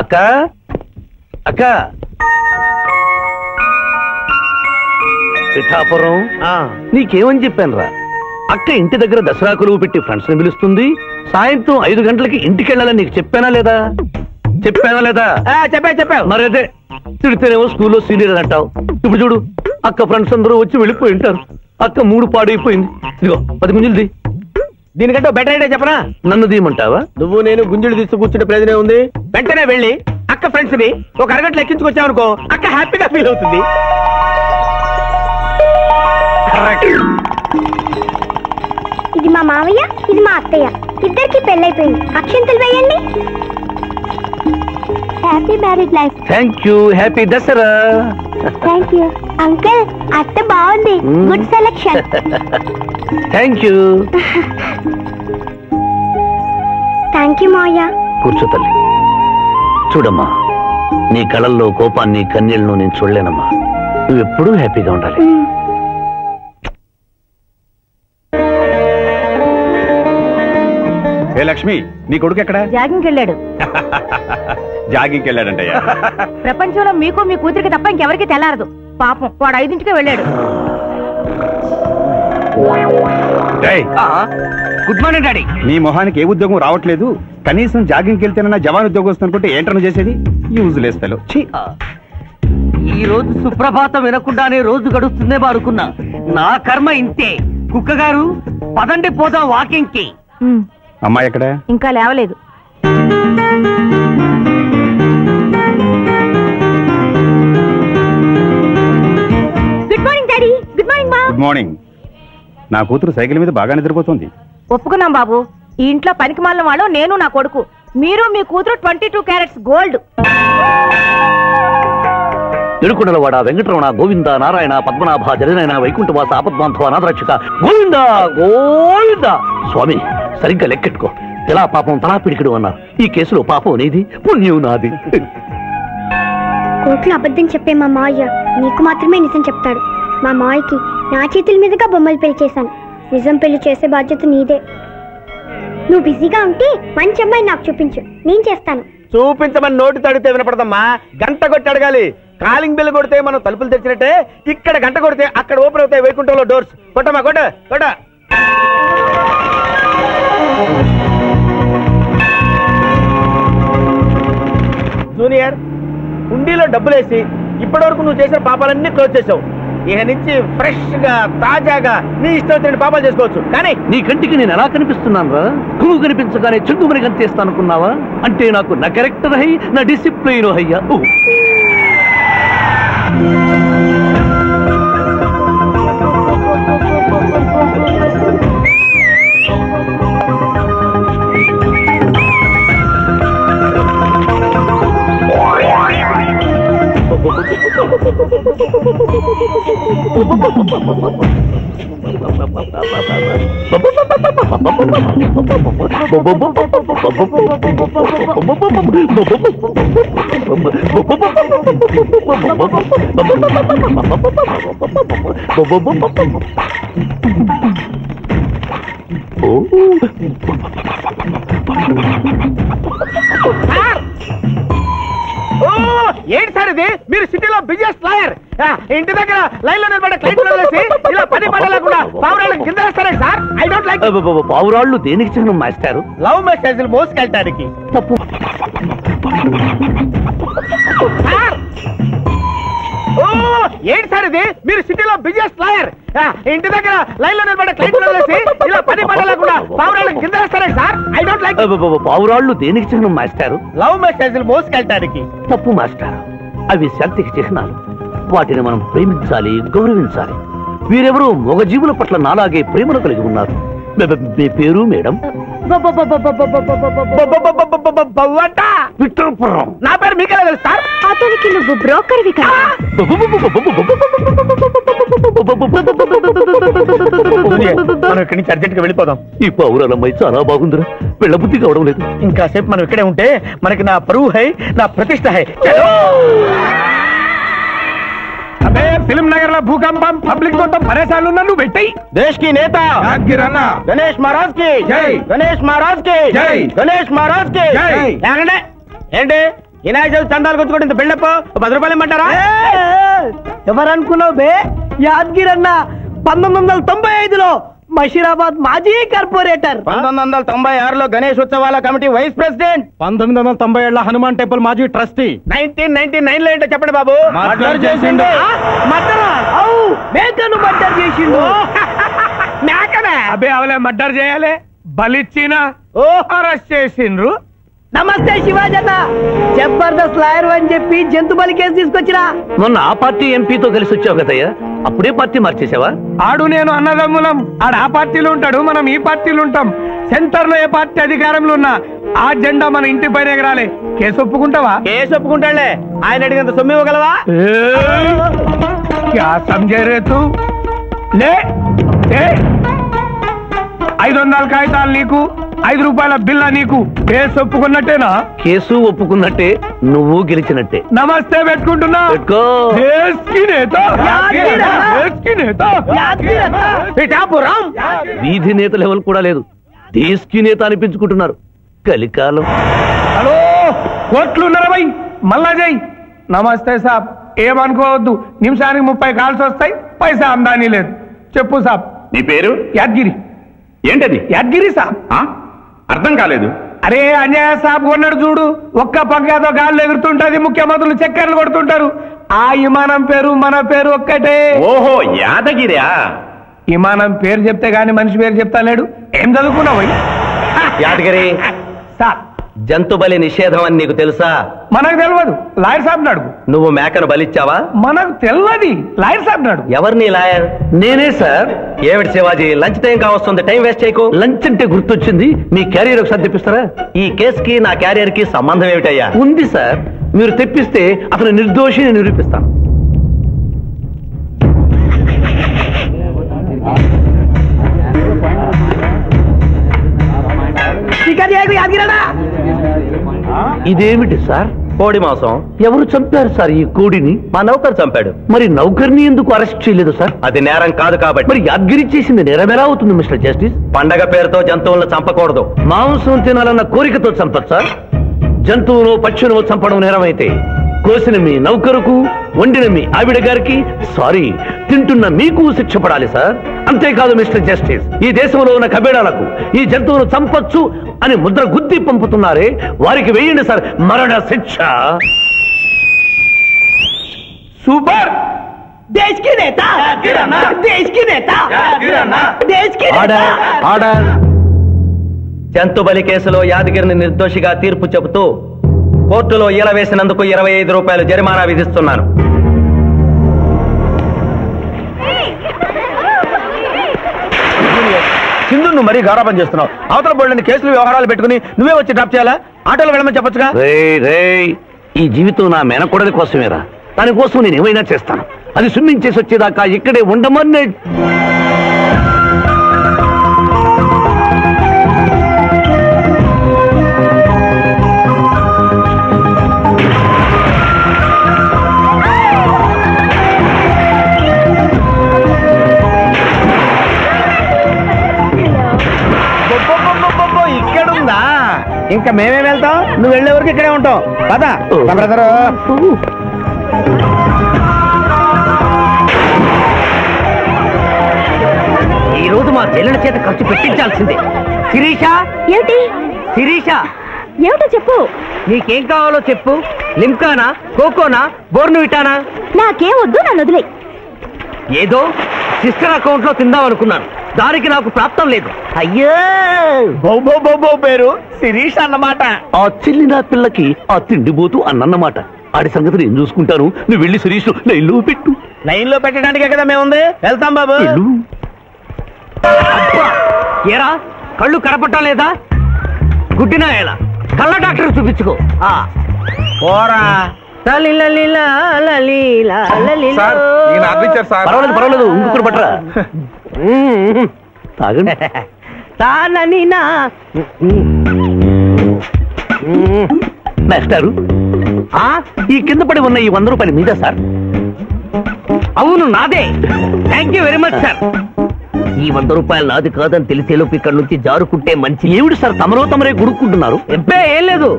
అక్క అక్క పిఠాపురం నీకేమని చెప్పాను రా? అక్క ఇంటి దగ్గర దసరా కొలువు పెట్టి ఫ్రెండ్స్ ని పిలుస్తుంది, సాయంత్రం 5 గంటలకి ఇంటికి వెళ్ళాలని నీకు చెప్పానా లేదా? చెప్పావు మరి అదే తిడితేనేమో స్కూల్లో సీనియర్ అంటావు. ఇప్పుడు చూడు అక్క ఫ్రెండ్స్ అందరూ వచ్చి వెళ్ళిపోయి ఉంటారు. అక్క మూడు పాడైపోయింది. ఇదిగో 10 గుంజులు దీనికంటే బెటర్ ఐడియా చెప్పనా? నన్ను దీయమంటావా? నువ్వు నేను గుంజులు తీస్తూ కూర్చుంటే ప్రయోజనం ఉంది. వెంటనే వెళ్ళి అక్క ఫ్రెండ్స్ ని ఒక అరగంటలు ఎక్కించుకొచ్చావనుకో, అక్క హ్యాపీగా ఫీల్ అవుతుంది. ఇది మా మావయ్య, ఇది మా అత్తయ్య, ఇద్దరికి పెళ్ళైపోయింది. అక్షంతలు వేయండి. Happy marriage life. Thank you. Happy Dasara. Thank you uncle. అత్త బాగుంది. Good selection. Thank you. Thank you మావయ్య. కూర్చో తల్లి. చూడమ్మా, నీ కళల్లో కోపాన్ని కన్నీళ్లను నేను చూడలేనమ్మా. నువ్వెప్పుడూ హ్యాపీగా ఉండాలి. ఏ లక్ష్మి, నీ కొడుకు ఎక్కడ? జాగింగ్కి వెళ్ళాడు. జాగింగ్కి వెళ్ళాడంటయ్యా. ప్రపంచంలో మీకు మీ కూతురికి తప్ప ఇంకెవరికి తెల్లారదు. పాపం వాడు 5ంటికే వెళ్ళాడు. Good morning daddy. నీ మొహానికి ఏ ఉద్యోగం రావట్లేదు. కనీసం జాగింగ్కి వెళ్తేనన్నా జవాన్ ఉద్యోగం వస్తుంది అనుకుంటే ఏంటను చేసేది? Useless fellow. ఈ రోజు సుప్రభాతం వినకుండానే రోజు గడుస్తుందే అనుకున్నా. నా కర్మ ఇంతే. కుక్క గారు పదండి పోదాం వాకింగ్ కి. అమ్మాయి ఎక్కడ? ఇంకా లేవలేదు. Good morning daddy. Good morning మా. Good morning. నా కూతురు సైకిల్ మీద బాగా నిద్రపోతుంది. ఒప్పుకున్నాం బాబు. ఈ ఇంట్లో పనికి మాలిన వాళ్ళు నేను, నా కొడుకు. మీరు మీ కూతురు 22 క్యారెట్స్ గోల్డ్. తిరుకుడలవాడ వెంకటరమణ గోవింద నారాయణ పద్మనాభ జగనైన వైకుంఠవాస ఆపద్బాంధవ నాథరక్షక గోవింద గోవింద. స్వామి సరిగ్గా లెక్కెట్టుకో. ఎలా పాపం తలా పిడికిడు అన్నారు. ఈ కేసులో పాపం నీది, పుణ్యం నాది. కోర్టులో అబద్ధం చెప్పే మా మావయ్య నీకు మాత్రమే నిజం చెప్తాడు. మా మావయ్యకి నా చేతుల మీదుగా బొమ్మలు పెళ్లి చేశాను. నిజం పెళ్లి చేసే బాధ్యత నీదే. నువ్వు బిజీగా ఉంటే మంచి అమ్మాయి నాకు చూపించు, నేను చేస్తాను. చూపించమని నోటి తడితే వినపడదమ్మా. గంట కొట్టి అడగాలి. కాలింగ్ బిల్ కొడితే మనం తలుపులు తెచ్చినట్టే ఇక్కడ గంట కొడితే అక్కడ ఓపెన్ అవుతాయి వైకుంఠంలో డోర్స్. కొట్టమ్మా, కొట్ట కొట్ట. జూనియర్, హుండీలో డబ్బులేసి ఇప్పటి వరకు నువ్వు చేసిన పాపాలన్నీ క్లోజ్ చేసావు. ఇక నుంచి ఫ్రెష్ గా తాజాగా నీ ఇష్టం వచ్చిన పాపాలు చేసుకోవచ్చు. కానీ నీ కంటికి నేను ఎలా కనిపిస్తున్నాను రా? నువ్వు కనిపించగానే చెంగుమని కనిపిస్తాను అనుకున్నావా? అంటే నాకు నా క్యారెక్టర్ హై, నా డిసిప్లిన్ హయ్యా. ఏంటి సార్ ఇది? మీరు సిటీలో బిజినెస్ లాయర్, ఇంటి దగ్గర లైన్ లో నిలబడే క్లయింట్లు వదిలేసి ఇలా పని పడలేకుండా పావురాళ్ళకి కింద వేస్తారండి సార్. I don't like. పావురాళ్ళు దేనికి చిహ్నం మాస్టారు? లవ్ మెసేజ్లు మోసుకెళ్ళటానికి. తప్పు సార్. ఏంటి సార్ ఇది? మీరు సిటీలో బిజినెస్ లాయర్, ఇంటి దగ్గర లైన్ లో నిలబడే క్లయింట్లు వదిలేసి ఇలా పని పడలేకుండా పావురాళ్ళకి కింద వేస్తారండి సార్. I don't like. పావురాళ్ళు దేనికి చిహ్నం మాస్టారు? లవ్ మెసేజ్లు మోసుకెళ్ళటానికి. తప్పు మాస్టారు. అవి శాంతికి చిహ్నాలు. వాటిని మనం ప్రేమించాలి, గౌరవించాలి. వీరెవరూ మగజీవుల పట్ల నాలాగే ప్రేమను కలిగి ఉన్నారు. మీ పేరు మేడం? విక్టర్పురం. నా పేరు మీకెలా తెలుసు సార్? అతనికి నువ్వు బ్రోకర్వి కదా. మనం ఇక్కడి నుంచి అర్జెంట్ గా వెళ్ళిపోదాం. ఈ పౌరాలమ్మాయి చాలా బాగుందిరా, వెళ్ళబుద్ధి కావడం లేదు. ఇంకాసేపు మనం ఇక్కడే ఉంటే మనకి నా పరువు హై, నా ప్రతిష్ట హై. ఫిల్మ్ నగర్ లో భూకంపం, పబ్లిక్ మొత్తం పరేషాన్లు ఉన్నా. నువ్వు పెట్టాయి. దేశ్ కి నేత గణేష్ మహారాజ్ కి జై, గణేష్ మహారాజ్ కి జై, గణేష్ మహారాజ్ కి జై. ఏంటి వినాయక చవితి చందాలు గుర్తుకోండి, ఇంత బిల్డప్ 10 రూపాయలు ఇమ్మంటారా? ఎవరనుకున్నావు బే? యాదగిరి అన్న 1995లో మషీరాబాద్ మాజీ కార్పొరేటర్, 1996లో గణేష్ ఉత్సవాల committee vice president, 1997 Hanuman temple మాజీ ట్రస్టీ, 1999లో ఏంటో చెప్పండి బాబు. మర్డర్ చేసిండు. మేకను మర్డర్ చేసిండు. మేకనే అబ్బే అవలే మర్డర్ చేయాలి, బలిచ్చిన అరెస్ట్ చేసిండ్రు. నమస్తే శివాజన్న, జబర్దస్త్ లాయర్ అని చెప్పి జంతు బలి కేసు తీసుకొచ్చినా. మొన్న ఆ పార్టీ ఎంపీతో కలిసి వచ్చావు కదయ్యా, అప్పుడే పార్టీ మార్చేసావా? ఆడు నేను అన్నదమ్ములం, ఆడు ఆ పార్టీలో ఉంటాడు, మనం ఈ పార్టీలో ఉంటాం. సెంటర్ లో ఏ పార్టీ అధికారంలో ఉన్నా ఆ జెండా మన ఇంటి పైన ఎగరాలి. కేసు ఒప్పుకుంటావా? కేసు ఒప్పుకుంటాడులే, ఆయన అడిగినంత సొమ్ము ఇవ్వగలవా? క్యా సమझे रे तू? లే 500 కాగితాలు నీకు, 5 రూపాయల బిల్ల నీకు. కేసు ఒప్పుకున్నట్టేనా? కేసు ఒప్పుకున్నట్టే, నువ్వు గెలిచినట్టే. నమస్తే పెట్టుకుంటున్నా. పెట్టుకో. దేశ్ కి నేత, దేశ్ కి నేత. పిఠాపురం వీధి నేత లెవెల్ కూడా లేదు, దేశ్ నేత అనిపించుకుంటున్నారు. కలికాలం. హలో, కోట్లు ఉన్నారా భయ్? మళ్ళా జై. నమస్తే సాబ్, ఏమనుకోవద్దు, నిమిషానికి 30 కాల్స్ వస్తాయి, పైసా అందానీ లేదు. చెప్పు సాబ్. నీ పేరు? యాదగిరి. ఏంటది? యాదగిరి సాబ్. అర్థం కాలేదు. అరే అన్యాయ సాబ్ కొన్నాడు చూడు, ఒక్క పక్కతో గాల్లో ఎగురుతుంటది, ముఖ్యమంత్రులు చక్కర్లు కొడుతుంటారు. ఆ విమానం పేరు మన పేరు ఒక్కటే. ఓహో, యాదగిరా? విమానం పేరు చెప్తే గాని మనిషి పేరు చెప్తా లేడు. ఏం చదువుకున్నావు? యాదగిరి, సాబ్ జంతు బలి నిషేధం అని నీకు తెలుసా? మనకు తెలియదు, లాయర్ సాబ్ అడుగు. నువ్వు మేకను బలిచ్చావా? మనకు తెలియదు, లాయర్ సాబ్ అడుగు. ఎవరిని లాయర్? నేనే సార్. ఏమిటి శివాజీ, లంచ్ టైం కావస్తుంది, టైం వేస్ట్ చేయకు. లంచ్ అంటే గుర్తొచ్చింది, మీ క్యారియర్ ఒకసారి తెప్పిస్తారా? ఈ కేసుకి నా క్యారియర్ కి సంబంధం ఏమిటయ్యా? ఉంది సార్, మీరు తెప్పిస్తే అతను నిర్దోషిని నిరూపిస్తాను. ఇదేమిటి సార్? కోడి మాంసం. ఎవరు చంపారు సార్ ఈ కోడిని? మా నౌకరు చంపాడు. మరి నౌకర్ని ఎందుకు అరెస్ట్ చేయలేదు సార్? అది నేరం కాదు కాబట్టి. మరి యాదగిరి చేసింది నేరం ఎలా అవుతుంది మిస్టర్ జస్టిస్? పండగ పేరుతో జంతువులను చంపకూడదు. మాంసం తినాలన్న కోరికతో చంపచ్చా? జంతువును పక్షులను చంపడం నేరమైతే కోసిన మీ నౌకరుకు, వండిన మీ ఆవిడ గారికి, సారీ తింటున్న మీకు శిక్ష పడాలి సార్. అంతేకాదు మిస్టర్ జస్టిస్, ఈ దేశంలో ఉన్న కబేడాలకు ఈ జంతువును చంపొచ్చు అని ముద్ర గుద్ది పంపుతున్నారే, వారికి వేయండి సార్ మరణ శిక్ష. సూపర్. దేశ్ కి నేత, దేశ్ కి నేత, దేశ్ కి ఆర్డర్, ఆర్డర్. జంతు బలి కేసులో యాదగిరిని నిర్దోషిగా తీర్పు చెబుతూ కోర్టులో ఈల వేసినందుకు 25 రూపాయలు జరిమానా విధిస్తున్నాను. సింధు, నువ్వు మరీ గారాబం చేస్తున్నావు. అవతల బోళ్ళని కేసులు వ్యవహారాలు పెట్టుకుని నువ్వే వచ్చి డ్రాప్ చేయాలా? ఆటోలో వెళ్ళమని చెప్పొచ్చుగా. ఈ జీవితం నా మేనకోడలి కోసమేరా, దానికోసం నేను ఏమైనా చేస్తాను. అది స్విమ్మింగ్ చేసి వచ్చేదాకా ఇక్కడే ఉండమని. ఇక్కడుందా? ఇంకా మేమే వెళ్తాం, నువ్వు వెళ్లే వరకు ఇక్కడే ఉంటాం. పద బ్రదరు. ఈ రోజు మా చెల్లెల చేత ఖర్చు పెట్టించాల్సిందే. శిరీష, ఏమిటి? శిరీష, ఏమిటో చెప్పు. నీకేం కావాలో చెప్పు. లిమ్కానా, కోకోనా, బోర్న్విటానా? నాకేం వద్దు, నన్ను వదిలే. ఏదో సిస్టర్ అకౌంట్ లో తిందాం అనుకున్నాను, దానికి నాకు ప్రాప్తం లేదు. అయ్యో, బౌబో పేరు శిరీష్ అన్నమాట. ఆ చెల్లి నా పిల్లకి ఆ తిండిపోతూ అన్నమాట. ఆడి సంగతి నేను చూసుకుంటాను, నువ్వు వెళ్ళి శిరీష్ లైన్లో పెట్టు. లైన్ లో పెట్టడానికే కదా మేము ఉంది, వెళ్తాం బాబు. ఏరా, కళ్ళు కనపట్టం లేదా? గుడ్డినా ఎలా? కళ్ళ డాక్టర్ చూపించుకో. పోరా. పర్వాలేదు, ఇంకొకరు పట్టరా. తాగండి. మాస్టారు, ఈ కింద పడి ఉన్న ఈ 100 రూపాయలు మీద సార్? అవును, నాదే. Thank you very much sir. ఈ 100 రూపాయలు నాది కాదని తెలిసేలోపు ఇక్కడ నుంచి జారుకుంటే మంచి. ఏమిటి సార్ తమరో తమరే గుడుక్కుంటున్నారు? ఎబ్బే ఏం లేదు,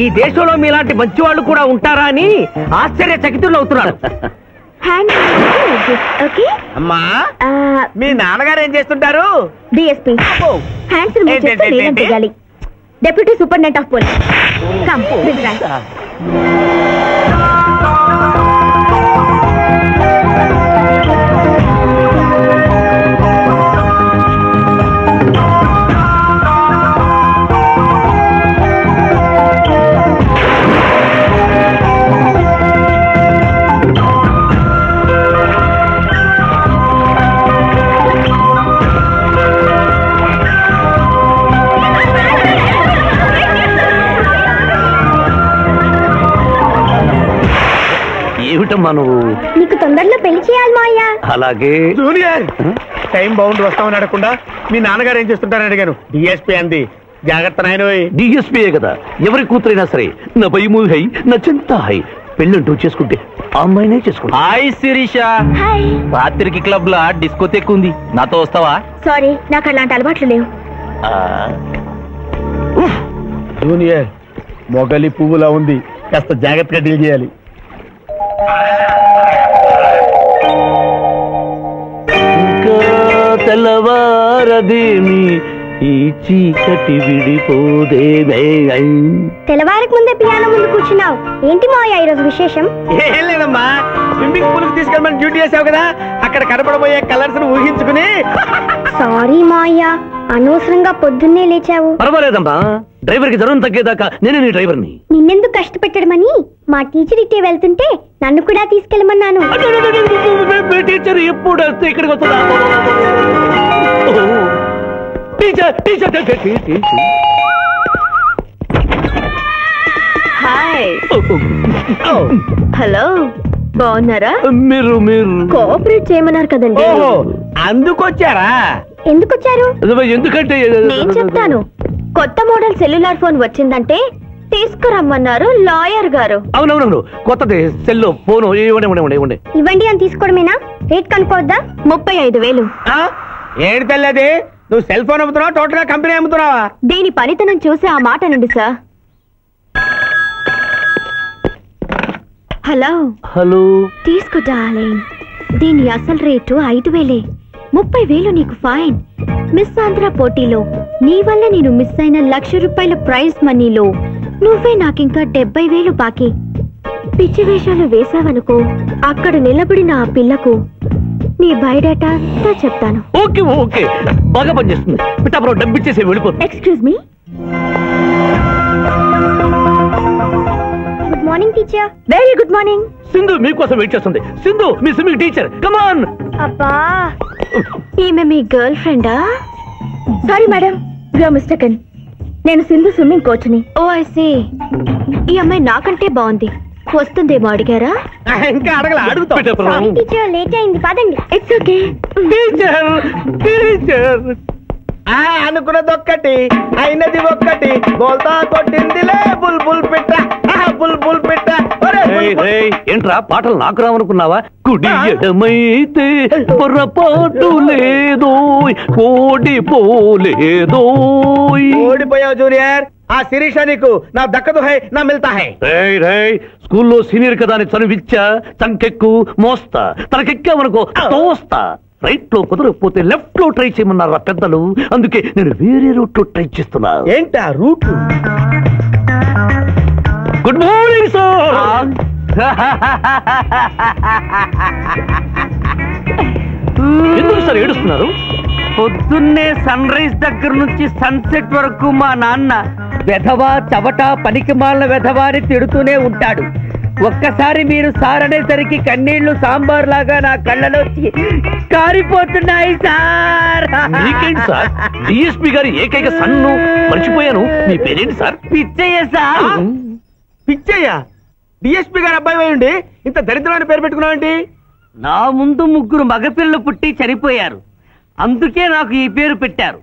ఈ దేశంలో మీలాంటి మంచి వాళ్ళు కూడా ఉంటారా అని ఆశ్చర్యచకితులు అవుతున్నారు. అమ్మా మీ నాన్నగారు ఏం చేస్తుంటారు? డిఎస్పీ హ్యాండ్స్ రిమూవ్ చేస్తే నేనేం చేయాలి? Deputy superintendent of police. Come ఏమిటమ్మా నువ్వు? నీకు తొందరలో పెళ్లి చేయాలి మాయ. అలాగే. జూనియర్ టైం బౌండ్ వస్తామని అడగకుండా మీ నాన్నగారు ఏం చేస్తుంటారని అడిగాను. డిఎస్పీ అంది. జాగ్రత్త నాయన. డిఎస్పీయే కదా, ఎవరి కూతురైనా సరే నా భయము హై నా చింత హై. పెళ్ళంటూ చేసుకుంటే ఆ అమ్మాయినే చేసుకుంటా. హాయ్ శిరీష. హాయ్. రాత్రికి క్లబ్ లా డిస్కోతెక్ ఉంది, నాతో వస్తావా? సారీ, నాకు అలాంటి అలవాట్లు లేవు. జూనియర్ మొగలి పువ్వులా ఉంది, కాస్త జాగ్రత్తగా డీల్ చేయాలి. ఇంకా తెల్లవారదేమి ఈ చీకటి విడిపోదేమే. తెల్లవారికి ముందే పియానో ముందు కూర్చున్నావు ఏంటి మాయ ఈరోజు విశేషం? ఏం లేదమ్మా, స్విమ్మింగ్ పూల్ కి తీసుకెళ్ళమని డ్యూటీ చేసావు కదా, అక్కడ కనపడబోయే కలర్స్ ఊహించుకుని. సారీ మాయ, అనవసరంగా పొద్దున్నే లేచావు. పర్వాలేదమ్మా, డ్రైవర్ కి జ్వరం తగ్గేదాకా నేనే నీ డ్రైవర్ని. నిన్నెందుకు కష్టపెట్టడమని మా టీచర్ ఇట్టే వెళ్తుంటే నన్ను కూడా తీసుకెళ్ళమన్నాను. టీచర్ ఎప్పుడు వస్తే ఇక్కడికి వస్తుందా? Teacher teacher hi. హలో, బాగున్నారా? మీరు కోఆపరేట్ చేయమన్నారు కదండి. ఓహో అందుకొచ్చారా? ఎందుకొచ్చారు? ఎందుకంటే నేను చెప్తాను. కొత్త మోడల్ సెల్యులార్ ఫోన్ వచ్చిందంటే తీసుకురమ్మన్నారు లాయర్ గారు. అవునవునవును, కొత్తది సెల్లో ఫోను. ఇవ్వండి. ఇవ్వండి అని తీసుకోవడమేనా? రేట్ కనుక్కోవద్దా? 35,000. ఏడు తెల్లది, నువ్వు సెల్ ఫోన్ అమ్ముతున్నావా టోటల్ గా కంపెనీ అమ్ముతున్నావా? దీని పనితనం చూసి ఆ మాట నండి సార్. హలో తీసుకో డార్లింగ్. దీని అసలు రేటు 5,000. 30,000 నీకు ఫైన్. మిస్ ఆంధ్ర పోటీలో నీ వల్ల నేను మిస్ అయిన ₹1,00,000 ప్రైజ్ మనీలో నువ్వే నాకింకా 70,000 బాకీ. పిచ్చి వేషాలు వేసావనుకో, అక్కడ నిలబడిన ఆ పిల్లకు నీ బయోడేటా అంతా చెప్తాను. ఓకే ఓకే, బాగా పనిచేస్తుంది. పిఠాపురం డబ్బిచ్చేసి వెళ్ళిపోతుంది. Excuse me. Good morning teacher. Very good morning. Sindhu మీకోసం వెయిట్ చేస్తుంది. సింధు మీ స్విమ్మింగ్ టీచర్, కమ్ ఆన్. అబ్బా, ఈమె మీ గర్ల్ ఫ్రెండా? Sorry madam, you are mistaken. నేను సింధు స్విమ్మింగ్ కోచ్ని. Oh I see. ఈ అమ్మాయి నాకంటే బాగుంది, వస్తుందేమో అడిగారా? ఇంకా అడగల, అడుగుతా. టీచర్ లేట్ అయింది, పదండి. It's okay. టీచర్ అనుకున్నది ఒక్కటి, అయినది ఒక్కటి, బోల్తా కొట్టిందిలే బుల్బుల్ పిట్ట. బుల్బుల్ పిట్ట. ఏంట్రా పాటలు నాకు రావనుకున్నావా? కుడి ఎడమైతే పొరపాటు లేదో, ఓడిపోలేదో. ఓడిపోయావు జూనియర్. ఆ శిరీష నీకు నా దక్కదు హై, నా మిల్తా హై. స్కూల్లో సీనియర్ కదా అని చనువిచ్చా, చంకెక్కు మోస్తా, తనకెక్కామనుకో తోస్తా. రైట్ లో కుదరకపోతే లెఫ్ట్ లో ట్రై చేయమన్నారు పెద్దలు, అందుకే నేను వేరే రూట్ లో ట్రై చేస్తున్నా. ఏంటా రూట్? Good morning sir. ఎందుకు సార్ ఏడుస్తున్నారు? పొద్దున్నే సన్ రైజ్ దగ్గర నుంచి సన్సెట్ వరకు మా నాన్న వెధవా చవట పనికిమాలిన వెధవా అని తిడుతూనే ఉంటాడు. ఒక్కసారి మీరు సార్ అనేసరికి కన్నీళ్లు సాంబార్ లాగా నా కళ్ళలోకి కారిపోతున్నాయి సార్. మీకేంటి సార్, డిఎస్పీ గారి ఏకైక సన్ను మర్చిపోయాను. మీ పేరేంటి sir? Pichaiah sir. Pichaiah? DSP గారు అబ్బాయి అయ్యండి ఇంత దరిద్రమైన పేరు పెట్టుకున్నావేంటి? నా ముందు 3 మగపిల్లలు పుట్టి చనిపోయారు, అందుకే నాకు ఈ పేరు పెట్టారు.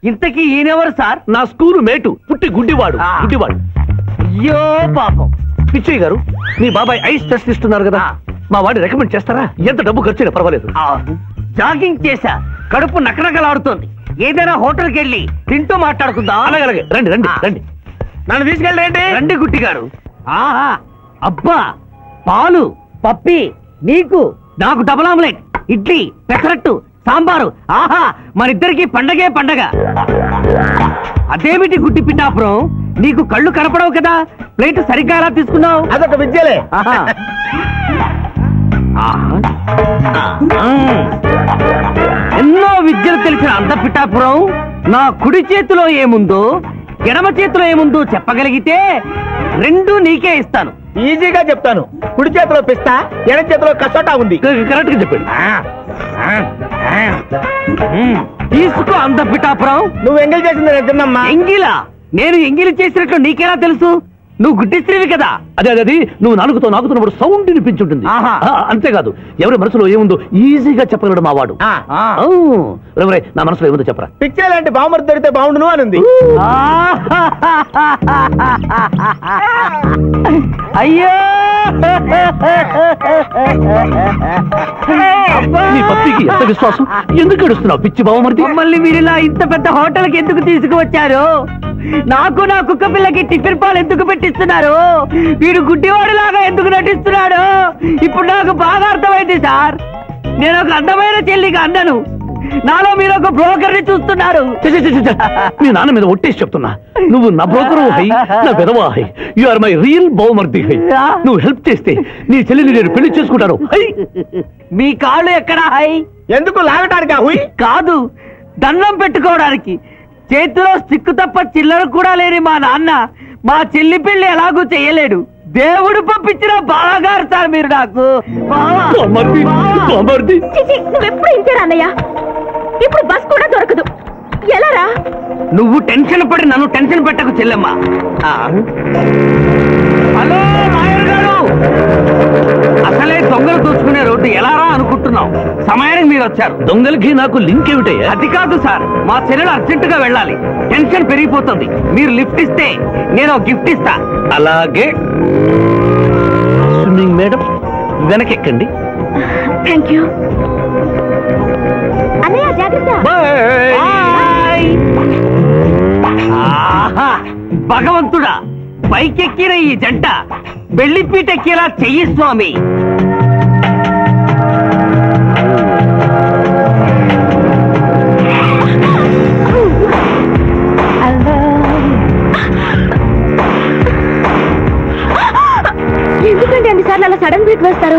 ఇంతకీ ఈయనెవరు సార్? నా స్కూలు మేటు, పుట్టి గుడ్డివాడు. అయ్యో పాపం. పిచ్చయ్య గారు, మీ బాబాయ్ ఐస్ టెస్ట్ ఇస్తున్నారు కదా, మా వాడిని రికమెండ్ చేస్తారా? ఎంత డబ్బు ఖర్చు అయినా పర్వాలేదు. జాగింగ్ చేశా, కడుపు నకనకలాడుతోంది. ఏదైనా హోటల్కి వెళ్ళి తింటూ మాట్లాడుకుందాం. అలాగే రండి రండి రండి. నన్ను తీసుకెళ్ళండి. రండి గుట్టి గారు. ఆహా, అబ్బా, పాలు, పప్పి, నీకు నాకు డబుల్ ఆమ్లెట్, ఇడ్లీ, పెసరట్టు, సాంబారు. ఆహా, మనిద్దరికి పండగే పండగ. అదేమిటి గుట్టి పిఠాపురం, నీకు కళ్ళు కనపడవు కదా, ప్లేట్ సరిగ్గా ఎలా తీసుకున్నావు? అదొక విద్యలే. ఎన్నో విద్యలు తెలిసిన అంత పిఠాపురం నా కుడి చేతిలో ఏముందో ఎడమ చేతిలో ఏముందో చెప్పగలిగితే రెండు నీకే ఇస్తాను. ఈజీగా చెప్తాను. కుడి చేతిలో పిస్తా, ఎడం చేతిలో కసోటా ఉంది. కరెక్ట్ గా చెప్పండి. తీసుకో అంత పిఠాపురం. నువ్వు ఎంగిల్ చేసింది నేను తిన్నమ్మా. ఎంగిలా? నేను ఎంగిలి చేసినట్లు నీకెలా తెలుసు? నువ్వు గుడ్డిస్త్రీవి కదా. అది నువ్వు నాకుతున్నప్పుడు సౌండ్ వినిపించుంటుంది. అంతేకాదు, ఎవరి మనసులో ఏముందో ఈజీగా చెప్పగలడు మా వాడు. నా మనసులో ఏముందో చెప్పరా. పిచ్చే లాంటి బాంబర్ దొరికితే బాగుండును అని ఉంది. అయ్యో, నీ పప్పికి ఎంత విశ్వాసం, ఎందుకు ఏడుస్తున్నావు పిచ్చి బావమరిది? మమ్మల్ని మీరిలా ఇంత పెద్ద హోటల్కి ఎందుకు తీసుకువచ్చారు? నాకు నా కుక్క పిల్లకి టిఫిన్ పాలు ఎందుకు పెట్టిస్తున్నారు? వీడు గుడ్డివాడిలాగా ఎందుకు నటిస్తున్నాడు? ఇప్పుడు నాకు బాగా అర్థమైంది సార్. నేను ఒక అందమైన చెల్లికి అందను, నాలో మీరు ఒక బ్రోకర్ ని చూస్తున్నారు. మీ నాన్న మీద ఒట్టేసి చెప్తున్నా, నువ్వు నా బ్రోకరు హై, నా పెదవా హై. యు ఆర్ మై రియల్ బహుమర్ది హై. నువ్వు హెల్ప్ చేస్తే నీ చెల్లిని నేను పెళ్లి చేసుకుంటాను. మీ కాళ్ళు ఎక్కడా హై? ఎందుకు లాగటానికి? హుయ్ కాదు, దండం పెట్టుకోవడానికి. చేతిలో స్టిక్కు తప్ప చిల్లర కూడా లేని మా నాన్న మా చెల్లి పెళ్లి ఎలాగూ చెయ్యలేడు. దేవుడు పంపించిన బాగారు సార్ మీరు నాకు. నువ్వెప్పుడు ఇంతేరా అన్నయ్య? ఇప్పుడు బస్ కూడా దొరకదు, ఎలారా? నువ్వు టెన్షన్ పడి నన్ను టెన్షన్ పెట్టకు చెల్లెమ్మా. హలో మాయర్ గారు, అసలే దొంగలు దోచుకునే రోడ్డు ఎలారా అనుకుంటున్నావు? సమయానికి మీరు వచ్చారు. దొంగలకి నాకు లింక్ ఏమిటయ్యా? అది కాదు సార్, మా చెల్లెలు అర్జెంట్ గా వెళ్ళాలి, టెన్షన్ పెరిగిపోతుంది. మీరు లిఫ్ట్ ఇస్తే నేను గిఫ్ట్ ఇస్తా. అలాగే. స్విమ్మింగ్ మేడం వెనకెక్కండి. థ్యాంక్ యూ అన్నయ్య, జాగ్రత్త. భగవంతుడా, పైకెక్కిన ఈ జంట బెల్లిపీటెక్కేలా చెయ్యి స్వామి. ఎందుకంటే అన్నిసార్లు అలా సడన్ బ్రేక్ వేస్తారు?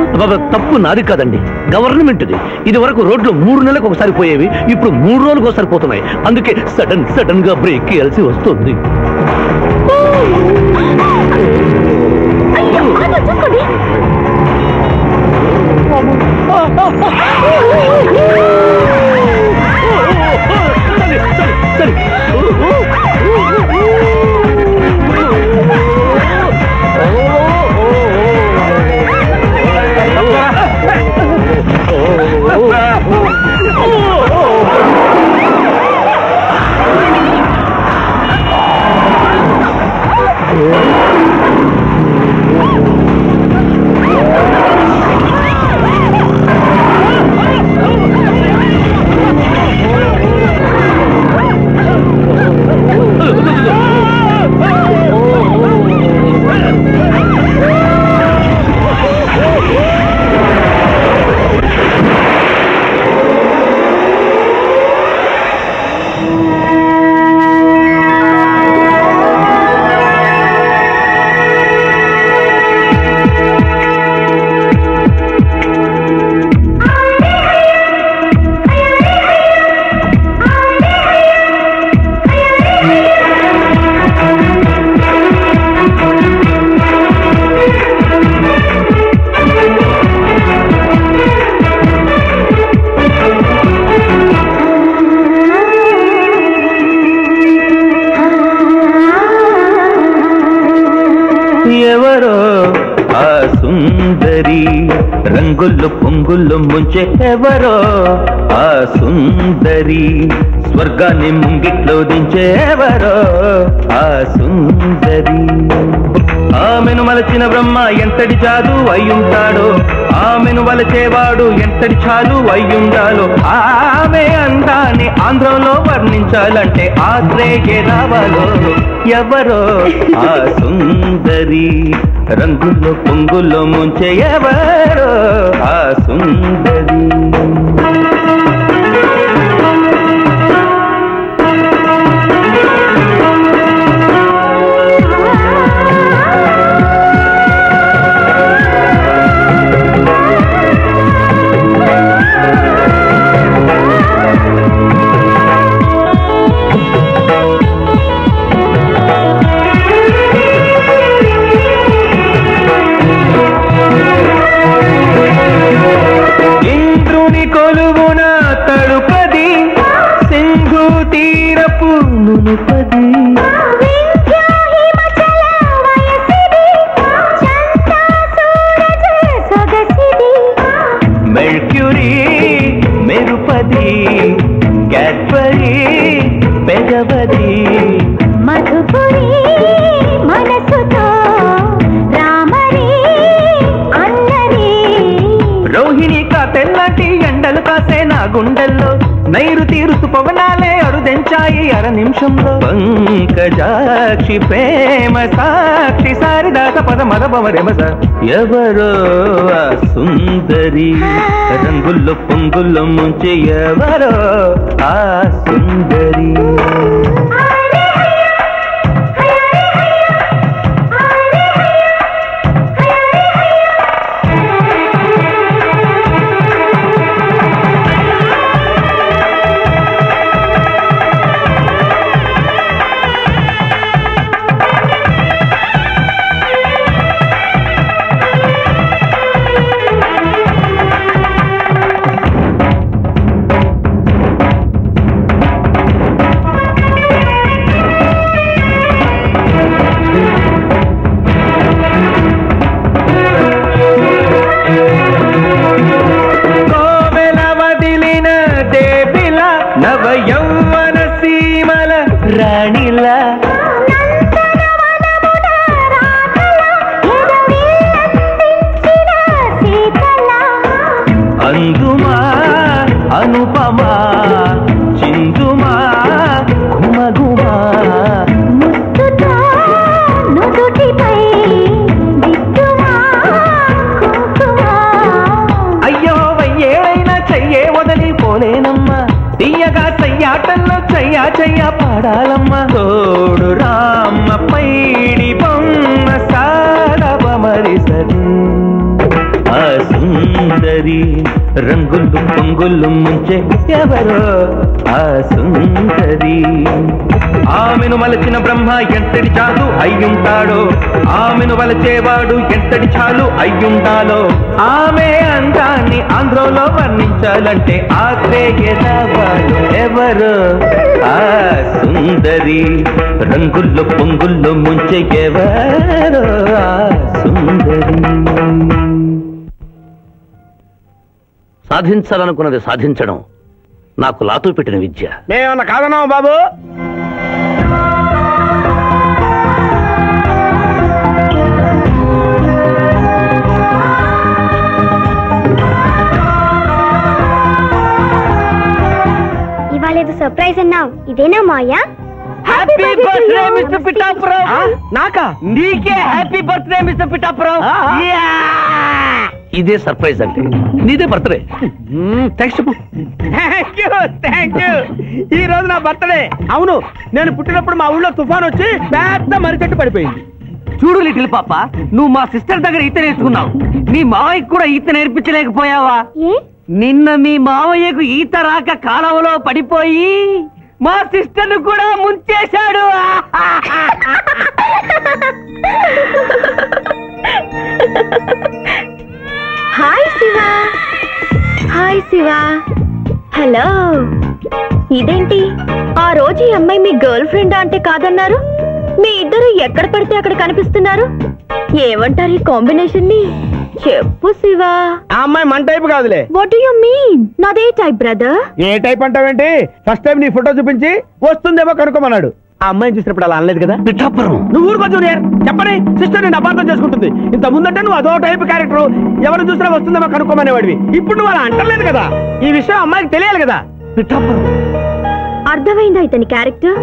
తప్పు నాది కాదండి, గవర్నమెంట్ది. ఇది వరకు రోడ్లు 3 నెలలకు ఒకసారి పోయేవి, ఇప్పుడు 3 రోజులకు ఒకసారి పోతున్నాయి. అందుకే సడన్ గా బ్రేక్ వేయాల్సి వస్తుంది. చూసుకోండి. ఎవరో ఆ సుందరి రంగులు పొంగులు ముంచే, ఎవరో ఆ సుందరి స్వర్గాన్ని ముంగిట్లో దించే, ఎవరో ఆ సుందరి. ఆ ఆమెను మలచిన బ్రహ్మ ఎంతటి చాలు అయ్యుంటాడో ఆమెను వలచేవాడు ఎంతటి చాలు అయ్యుండాలో ఆమె అందాన్ని ఆంధ్రంలో వర్ణించాలంటే ఆత్రేయే రావాలో ఎవరో ఆ సుందరి రంగుల్లో పొంగుల్లో ముంచే ఎవరో ఆ సుందరి మెర్క్యూరీ మెరుపది క్యాడ్బరీ పెదవది మధుపురి మనసుతో రామరి అన్నరి రోహిణి కా తెల్లటి ఎండలు కాసే నా గుండెల్లో నైరుతి ఋతుపవనాలే అరుదెంచాయి అర నిమిషంలో పంకజాక్షి ప్రేమ సాక్షి సారిదాస పద మదపమరెమస ఎవరో ఆ సుందరి రంగుల్లో పొంగుల్లో ముంచి ఎవరో ఆ సుందరి అందుమా అనుపమా చిందుమా ఘుమఘుమా ముద్దుతో నుదుటిపై దిద్దుమా కుంకుమా అయ్యో వయ్యేడైనా చెయ్యే వదిలి పోలేనమ్మా తీయగా చెయ్యాటల్లో చెయ్యా చెయ్యా పాడాలమ్మా తోడు రామ్మ పైడి బొమ్మ సాడవమరిసది ఆ సుందరి రంగులు పొంగులు ముంచే ఎవరో ఆ సుందరి ఆమెను మలచిన బ్రహ్మ ఎంతటి చాలు అయ్యుంటాడో ఆమెను వలచేవాడు ఎంతటి చాలు అయ్యుండాలో ఆమె అందాన్ని ఆంధ్రంలో వర్ణించాలంటే ఆత్రేయే రావాలో ఎవరో ఆ సుందరి రంగుల్లో పొంగుల్లో ముంచే ఎవరో ఆ సుందరి సాధించాలనుకున్నది సాధించడం నాకు లాతో పెట్టిన విద్య. మేమన్నా కాదన్నావు బాబు. ఇవాళ ఏదో సర్ప్రైజ్ అన్నావు, ఇదేనా Maya? Happy birthday mister Pithapuram. నాకా? నీకే హ్యాపీ బర్త్డే మిస్టర్ పిఠాపురం. ఇదే సర్ప్రైజ్ అంటే నీదే బర్త్డే. థ్యాంక్స్ చెప్పు. Thank you. ఈ రోజు నా బర్త్డే. అవును, నేను పుట్టినప్పుడు మా ఊళ్ళో తుఫాన్ వచ్చి పెద్ద మర్రి చెట్టు పడిపోయింది. చూడు లిటిల్ పాప, నువ్వు మా సిస్టర్ దగ్గర ఈత నేర్చుకున్నావు, మీ మావయ్యకు కూడా ఈత నేర్పించలేకపోయావా? నిన్న మీ మావయ్యకు ఈత రాక కాలువలో పడిపోయి మా సిస్టర్ ను కూడా ముంచేశాడు. Hi Shiva. Hi Shiva. Hello. ఇదేంటి ఆ రోజు ఈ అమ్మాయి మీ గర్ల్ ఫ్రెండ్ అంటే కాదన్నారు, మీ ఇద్దరు ఎక్కడ పడితే అక్కడ కనిపిస్తున్నారు. ఏమంటారు ఈ కాంబినేషన్ ని? చెప్పు శివ. ఆ అమ్మాయి మన టైప్ కాదులే. What do you mean? నాదే టైప్ బ్రదర్. ఏ టైప్ అంటావేంటి? ఫస్ట్ టైం నీ ఫోటో చూపించి వస్తుందేమో కనుక్కోమన్నాడు. ఆ అమ్మాయిని చూసినప్పుడు అలా అనలేదు కదా? పిఠాపురం నువ్వు ఊరుకో జూనియర్. చెప్పని సిస్టర్ నేను అపార్థం చేసుకుంటుంది. ఇంత ముందంటే నువ్వు అదో టైప్ క్యారెక్టర్, ఎవరు చూసినా వస్తుందేమో కనుక్కోమనేవాడివి. ఇప్పుడు నువ్వు అలా అంటలేదు కదా. ఈ విషయం అమ్మాయికి తెలియాలి కదా. పిఠాపురం అర్థమైందా ఇతని క్యారెక్టర్?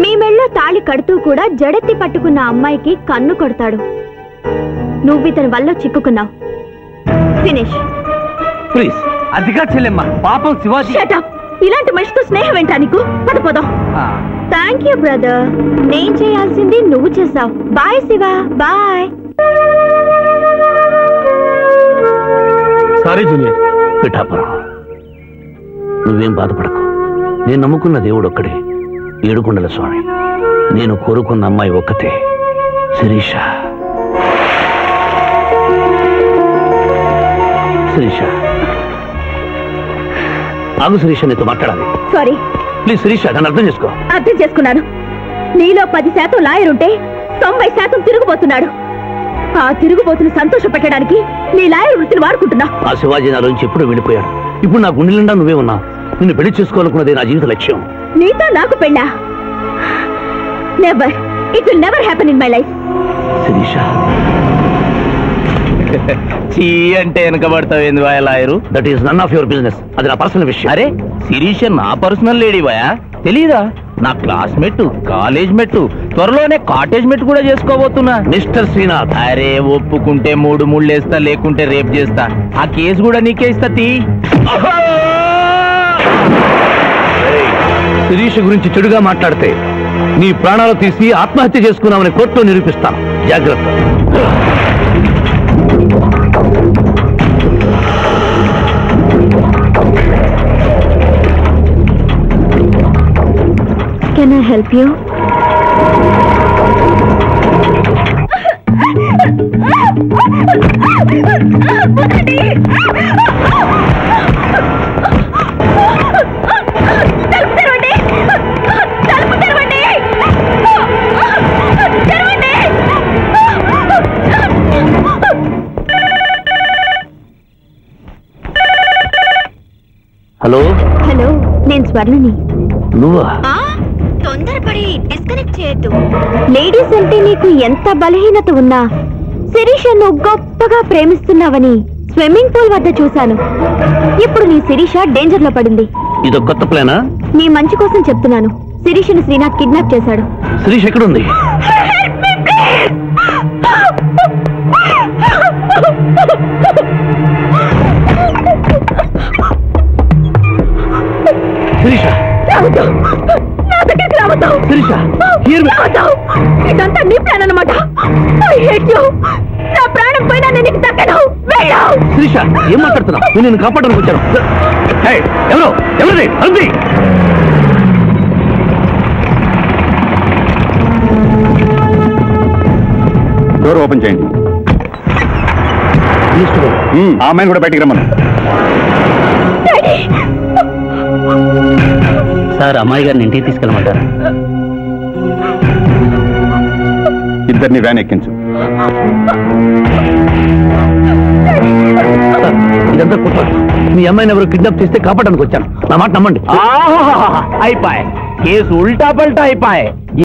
మీ మెళ్ళో తాళి కడుతూ కూడా జడెత్తి పట్టుకున్న అమ్మాయికి కన్ను కొడతాడు. నువ్వు ఇతని వల్ల చిక్కుకున్నావు. ఫినిష్. ప్లీజ్ అదిగా చెల్లెమ్మ, పాపం శివాజీ. Shut up. ఇలాంటి మనిషితో స్నేహం ఏంటా నీకు? పదపోదాం. Thank you brother. నేను చేయాల్సింది నువ్వు చేసావు. Bye Shiva, bye. Sorry junior. Pithapuram నువ్వేం బాధపడకు. నేను నమ్ముకున్న దేవుడు ఒక్కడే, ఏడుకొండల స్వామి. నేను కోరుకున్న అమ్మాయి ఒక్కతే, శిరీష. శిరీష ఆగు. శిరీష నీతో మాట్లాడాలి. సారీ. ప్లీజ్ శిరీష, నన్ను అర్థం చేసుకో. అర్థం చేసుకున్నాను. నీలో 10% లాయర్ ఉంటే 90% తిరుగుబోతున్నాడు. ఆ తిరుగుబోతును సంతోష పెట్టడానికి నీ లాయర్ వృత్తిని వాడుకుంటున్నా. ఆ శివాజీ నా నుంచి ఎప్పుడూ వెళ్ళిపోయాడు. ఇప్పుడు నా గుండె నిండా నువ్వే ఉన్నావు. నిన్ను పెళ్లి చేసుకోవాలనుకున్నదే నా జీవిత లక్ష్యం. నీతో నాకు పెళ్ళా? Never. It will never happen in my life. Sirisha చీ అంటే వెనకబడతావు lawyer? That is none of your business. అది నా పర్సనల్ విషయం. అరే శిరీష నా పర్సనల్ లేడీ బాయా, తెలీదా? నా క్లాస్మేట్, కాలేజ్ మెట్టు, త్వరలోనే కాటేజ్ మెట్టు కూడా చేసుకోబోతున్నా. మిస్టర్ శ్రీనాథ్. అరే ఒప్పుకుంటే 3 ముళ్ళేస్తా, లేకుంటే రేప్ చేస్తా. ఆ కేసు కూడా నీకే ఇస్తా. శిరీష గురించి చెడుగా మాట్లాడితే నీ ప్రాణాలు తీసి ఆత్మహత్య చేసుకున్నామని కోర్టులో నిరూపిస్తాను. జాగ్రత్త. Can I help you? Hello. Hello, నేను స్వర్ణని. నువ్వా? తొందరపడి డిస్కనెక్ట్ చేయొద్దు. లేడీస్ అంటే నీకు ఎంత బలహీనత ఉన్నా శిరీషను గొప్పగా ప్రేమిస్తున్నావని స్విమ్మింగ్ పూల్ వద్ద చూశాను. ఇప్పుడు నీ శిరీష డేంజర్ లో పడింది. ఇదో కొత్త ప్లానా? నీ మంచి కోసం చెప్తున్నాను. శిరీషను శ్రీనాథ్ కిడ్నాప్ చేశాడు. శిరీష ఎక్కడుంది? శిరీష శిరీష, ఇదంతా నీ ప్లాన్ అన్నమాట. నా ప్రాణం పోయినా నేను నీకు దక్కను. శిరీష ఏం మాట్లాడుతున్నావు? నేను నిన్ను కాపాడడానికి వచ్చాను. ఎవరు ఎవరిది? అంది డోర్ ఓపెన్ చేయండి. ఆ అమ్మాయిని కూడా బయటికి రమ్మను. సార్, అమ్మాయి గారిని ఇంటికి తీసుకెళ్ళమంటారా? ఇద్దరిని వ్యాన్ ఎక్కించు. ఇదంతా కుట్ర. మీ అమ్మాయిని ఎవరు కిడ్నాప్ చేస్తే కాపాడడానికి వచ్చాను. నా మాట నమ్మండి. అయిపోయి కేసు ఉల్టా పల్టా అయిపోయి.